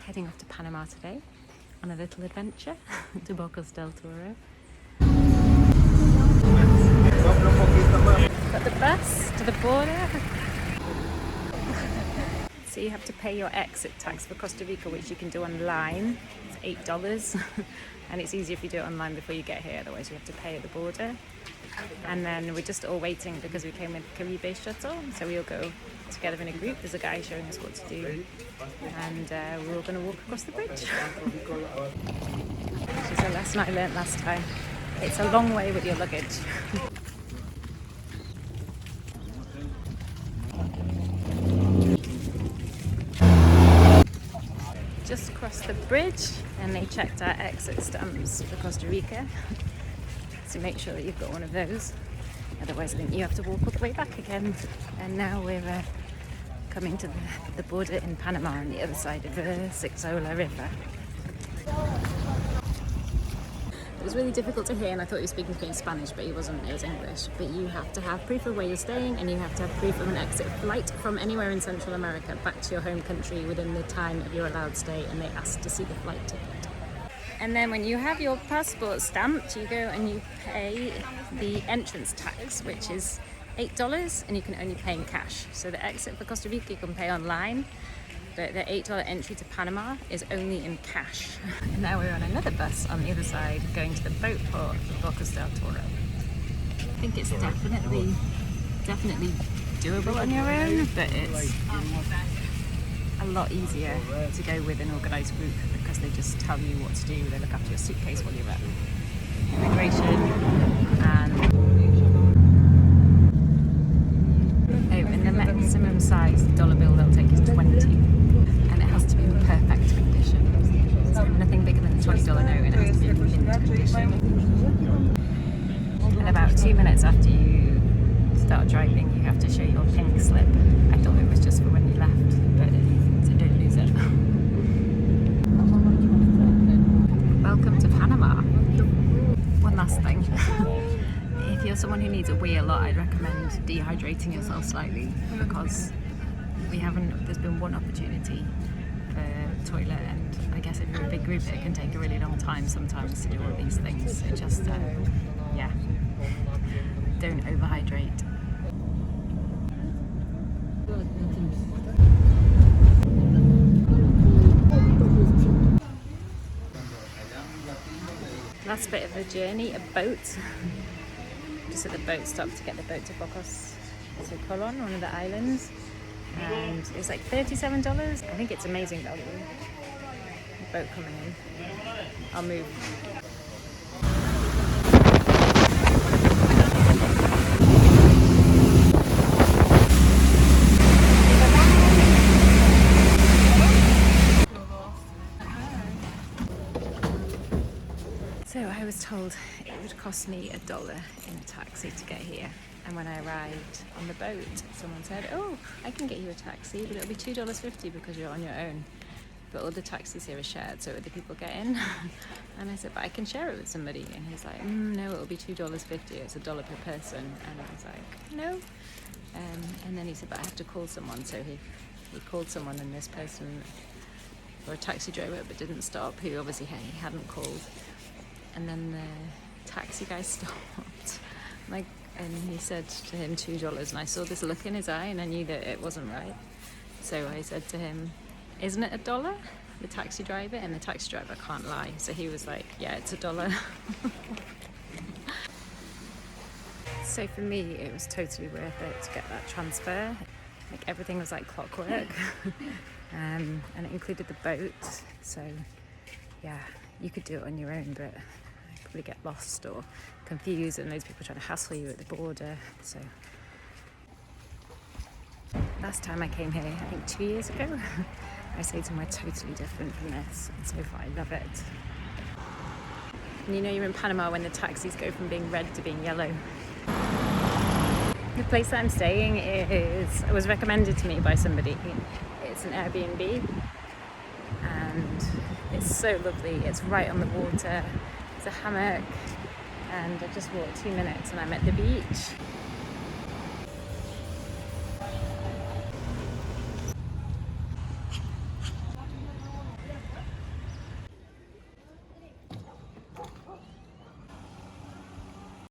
heading off to Panama today on a little adventure to Bocas del Toro. Got the bus to the border. So you have to pay your exit tax for Costa Rica, which you can do online. It's $8 and it's easier if you do it online before you get here, otherwise you have to pay at the border. And then we're just all waiting because we came with Caribe Shuttle, so we all go together in a group. There's a guy showing us what to do, and we're all going to walk across the bridge. Which is a lesson I learnt last time. It's a long way with your luggage. Just crossed the bridge and they checked our exit stamps for Costa Rica. So make sure that you've got one of those, otherwise then you have to walk all the way back again. And now we're coming to the border in Panama on the other side of the Sixaloa river. It was really difficult to hear, and I thought he was speaking to me in Spanish, but he wasn't, it was English. But you have to have proof of where you're staying, and you have to have proof of an exit flight from anywhere in Central America back to your home country within the time of your allowed stay, and they ask to see the flight ticket. And then when you have your passport stamped, you go and you pay the entrance tax, which is $8, and you can only pay in cash. So the exit for Costa Rica you can pay online, but the $8 entry to Panama is only in cash. And now we're on another bus on the other side, going to the boat port of Bocas del Toro. I think it's definitely doable on your own, but it's a lot easier to go with an organised group because they just tell you what to do. They look after your suitcase while you're at immigration, and in the maximum size dollar bill they'll take is 20, and it has to be in perfect condition. So nothing bigger than a $20 note, and it has to be in mint condition. And about 2 minutes after you start driving, you have to show your pink slip. I thought it was just for when you left, but so don't lose it. Welcome to Panama. One last thing. If you're someone who needs a wee a lot, I'd recommend dehydrating yourself slightly, because there's been one opportunity for toilet, and I guess if you're a big group it can take a really long time sometimes to do all these things. So just, don't overhydrate. Last bit of the journey, a boat. Just at the boat stop to get the boat to Bocas del Toro, one of the islands, and it was like $37. I think it's amazing value. The boat coming in. I'll move. So I was told it would cost me $1 in a taxi to get here, and when I arrived on the boat someone said, oh, I can get you a taxi, but it'll be $2.50 because you're on your own, but all the taxis here are shared, so other people get in. And I said, but I can share it with somebody, and he's like, no, it'll be $2.50, it's $1 per person. And I was like, no. And then he said, but I have to call someone, so he called someone, and this person, or a taxi driver but didn't stop, who obviously he hadn't called. And then the taxi guy stopped, and he said to him $2, and I saw this look in his eye and I knew that it wasn't right. So I said to him, isn't it $1? The taxi driver, and the taxi driver can't lie. So he was like, yeah, it's $1. So for me, it was totally worth it to get that transfer. Like everything was like clockwork. And it included the boat. So yeah, you could do it on your own, but you'd probably get lost or confused, and loads of people trying to hassle you at the border. So last time I came here, I think 2 years ago, I stayed somewhere totally different from this, and so far I love it. And you know you're in Panama when the taxis go from being red to being yellow. The place that I'm staying was recommended to me by somebody. It's an Airbnb, and it's so lovely. It's right on the water. It's a hammock, and I just walked 2 minutes and I'm at the beach.